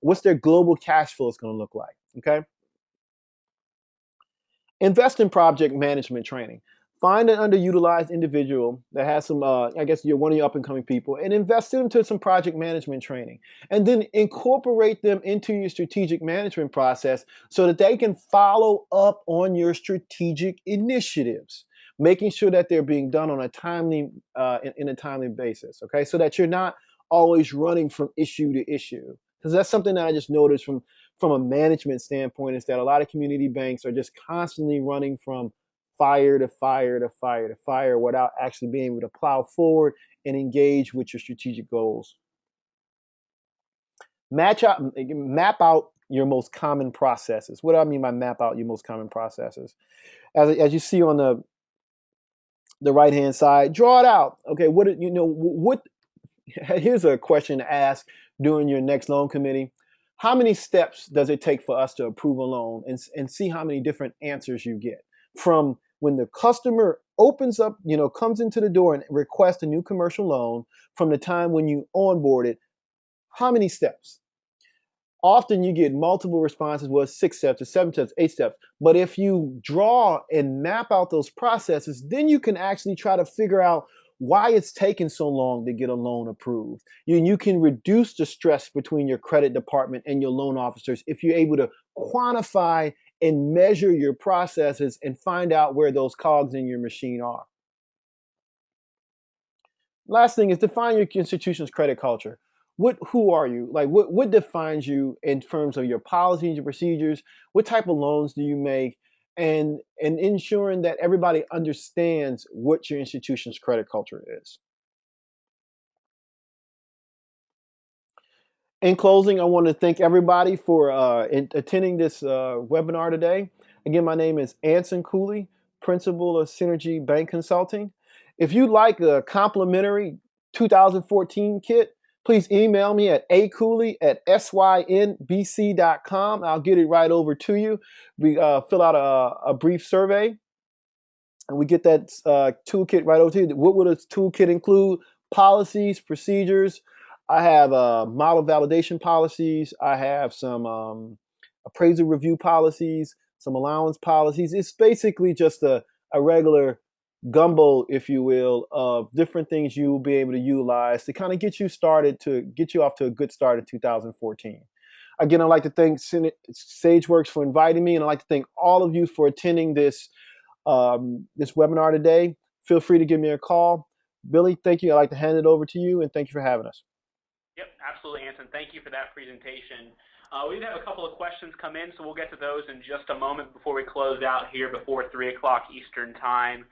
What's their global cash flow is gonna look like, okay? Invest in project management training. Find an underutilized individual that has some, I guess you're one of your up and coming people, and invest into some project management training. And then incorporate them into your strategic management process so that they can follow up on your strategic initiatives, making sure that they're being done on a timely, in a timely basis, okay? So that you're not always running from issue to issue. Because that's something that I just noticed from a management standpoint, is that a lot of community banks are just constantly running from fire to fire to fire to fire without actually being able to plow forward and engage with your strategic goals. Map out your most common processes. What do I mean by map out your most common processes? As you see on the right hand side, draw it out. Okay, here's a question to ask during your next loan committee. How many steps does it take for us to approve a loan, and see how many different answers you get from when the customer opens up, comes into the door and requests a new commercial loan, from the time when you onboard it, how many steps? Often you get multiple responses, 6 steps or 7 steps, 8 steps. But if you draw and map out those processes, then you can actually try to figure out why it's taking so long to get a loan approved. You can reduce the stress between your credit department and your loan officers if you're able to quantify and measure your processes and find out where those cogs in your machine are. Last thing is define your institution's credit culture. Who are you? Like what defines you in terms of your policies, your procedures? What type of loans do you make? And ensuring that everybody understands what your institution's credit culture is. In closing, I want to thank everybody for attending this webinar today. Again, my name is Anson Cooley, Principal of Synergy Bank Consulting. If you'd like a complimentary 2014 kit, please email me at acooley@synbc.com. I'll get it right over to you. We fill out a brief survey, and we get that toolkit right over to you. What would a toolkit include? Policies, procedures. I have model validation policies. I have some appraisal review policies, some allowance policies. It's basically just a regular gumbo, if you will, of different things you will be able to utilize to kind of get you started, to get you off to a good start in 2014. Again, I'd like to thank SageWorks for inviting me, and I'd like to thank all of you for attending this webinar today. Feel free to give me a call. Billy, thank you. I'd like to hand it over to you, and thank you for having us. Yep, absolutely, Anson. Thank you for that presentation. We did have a couple of questions come in, so we'll get to those in just a moment before we close out here before 3 o'clock Eastern Time.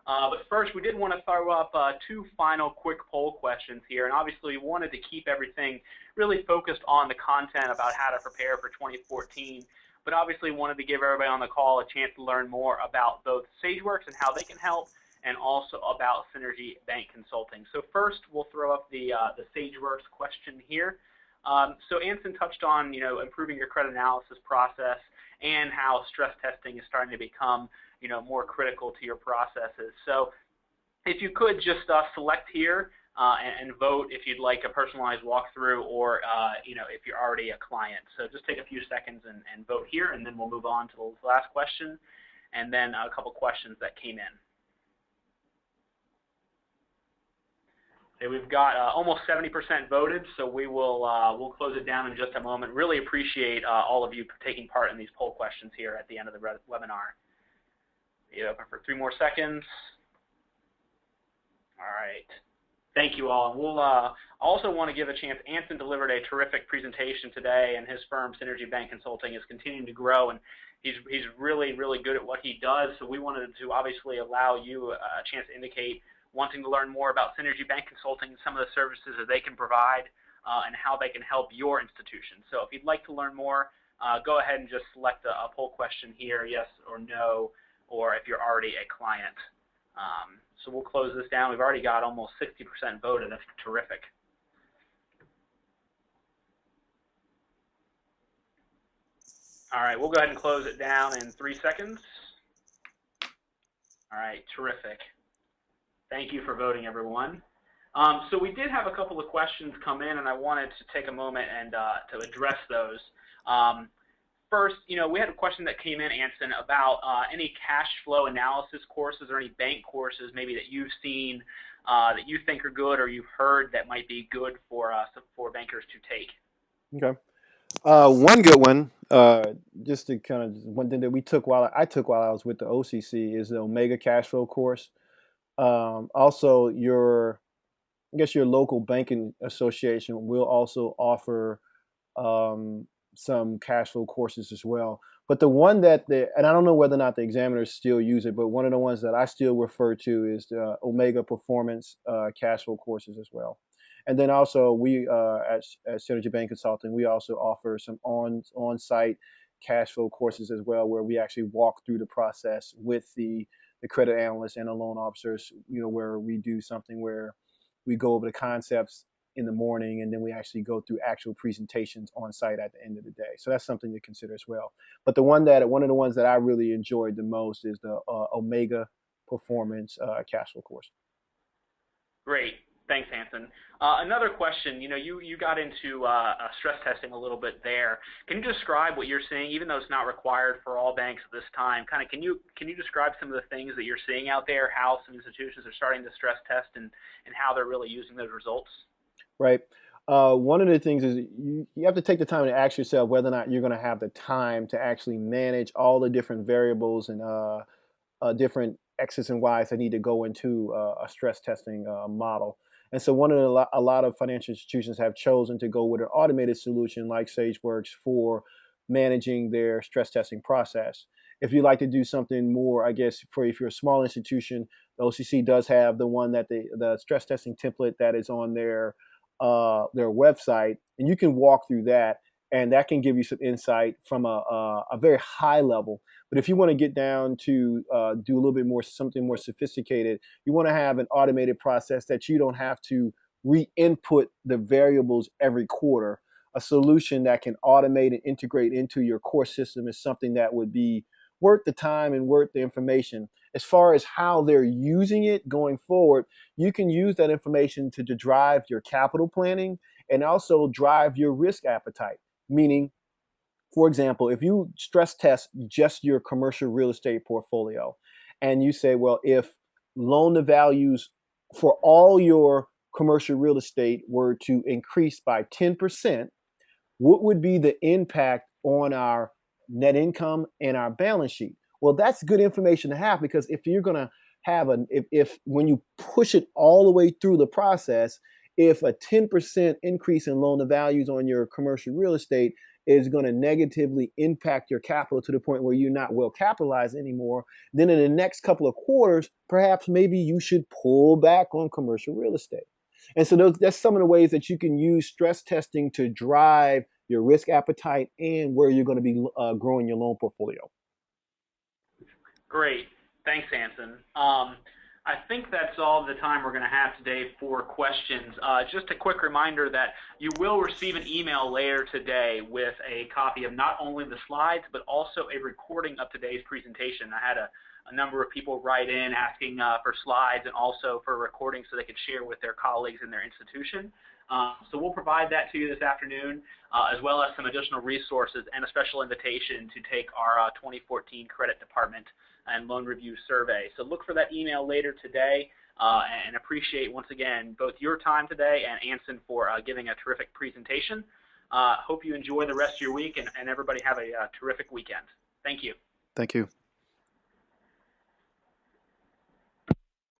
But first, we did want to throw up two final quick poll questions here, and obviously we wanted to keep everything really focused on the content about how to prepare for 2014, but obviously wanted to give everybody on the call a chance to learn more about both SageWorks and how they can help, and also about Synergy Bank Consulting. So first, we'll throw up the SageWorks question here. So Anson touched on, improving your credit analysis process and how stress testing is starting to become, more critical to your processes. So if you could just select here and vote if you'd like a personalized walkthrough, or if you're already a client. So just take a few seconds and vote here, and then we'll move on to the last question, and then a couple questions that came in. Okay, we've got almost 70% voted, so we'll close it down in just a moment. Really appreciate all of you taking part in these poll questions here at the end of the webinar. Be open for 3 more seconds. All right. Thank you all. And we'll also want to give a chance. Anson delivered a terrific presentation today, and his firm, Synergy Bank Consulting, is continuing to grow, and he's really, really good at what he does. So we wanted to obviously allow you a chance to indicate wanting to learn more about Synergy Bank Consulting, some of the services that they can provide, and how they can help your institution. So if you'd like to learn more, go ahead and just select a poll question here, yes or no, or if you're already a client. So we'll close this down. We've already got almost 60% voted. That's terrific. All right, we'll go ahead and close it down in 3 seconds. All right, terrific. Thank you for voting, everyone. So we did have a couple of questions come in, and I wanted to take a moment and to address those. First, we had a question that came in, Anson, about any cash flow analysis courses or any bank courses maybe that you've seen that you think are good, or you've heard that might be good for bankers to take. Okay. One good one, just to kind of one thing that I took while I was with the OCC, is the Omega Cash Flow course. Also, I guess your local banking association will also offer some cash flow courses as well. But the one and I don't know whether or not the examiners still use it, but one of the ones that I still refer to is the Omega Performance cash flow courses as well. And then also we at Synergy Bank Consulting, we also offer some on-site cash flow courses as well, where we actually walk through the process with the credit analysts and the loan officers, where we do something where we go over the concepts in the morning, and then we actually go through actual presentations on site at the end of the day. So that's something to consider as well. But one of the ones that I really enjoyed the most is the Omega Performance cash flow course. Great. Thanks, Anson. Another question, you got into stress testing a little bit there. Can you describe what you're seeing, even though it's not required for all banks at this time? Can you describe some of the things that you're seeing out there, how some institutions are starting to stress test, and how they're really using those results? Right. One of the things is you have to take the time to ask yourself whether or not you're going to have the time to actually manage all the different variables and different X's and Y's that need to go into a stress testing model. And so a lot of financial institutions have chosen to go with an automated solution like SageWorks for managing their stress testing process. If you'd like to do something more, I guess, if you're a small institution, the OCC does have the one that the stress testing template that is on their website, and you can walk through that, and that can give you some insight from a very high level. But if you want to get down to do a little bit more, something more sophisticated, you want to have an automated process that you don't have to re-input the variables every quarter. A solution that can automate and integrate into your core system is something that would be worth the time and worth the information. As far as how they're using it going forward, you can use that information to drive your capital planning and also drive your risk appetite. Meaning, for example, if you stress test just your commercial real estate portfolio and you say, well, if loan to values for all your commercial real estate were to increase by 10%, what would be the impact on our net income and our balance sheet? Well, that's good information to have, because if you're going to have if when you push it all the way through the process, if a 10% increase in loan to values on your commercial real estate is going to negatively impact your capital to the point where you're not well capitalized anymore, then in the next couple of quarters, perhaps maybe you should pull back on commercial real estate. And so that's some of the ways that you can use stress testing to drive your risk appetite and where you're going to be growing your loan portfolio. Great. Thanks, Anson. I think that's all the time we're going to have today for questions. Just a quick reminder that you will receive an email later today with a copy of not only the slides, but also a recording of today's presentation. I had a number of people write in asking for slides and also for recordings so they could share with their colleagues in their institution. So we'll provide that to you this afternoon, as well as some additional resources and a special invitation to take our 2014 Credit Department and Loan Review Survey. So look for that email later today, and appreciate once again both your time today and Anson for giving a terrific presentation. Hope you enjoy the rest of your week, and everybody have a terrific weekend. Thank you. Thank you.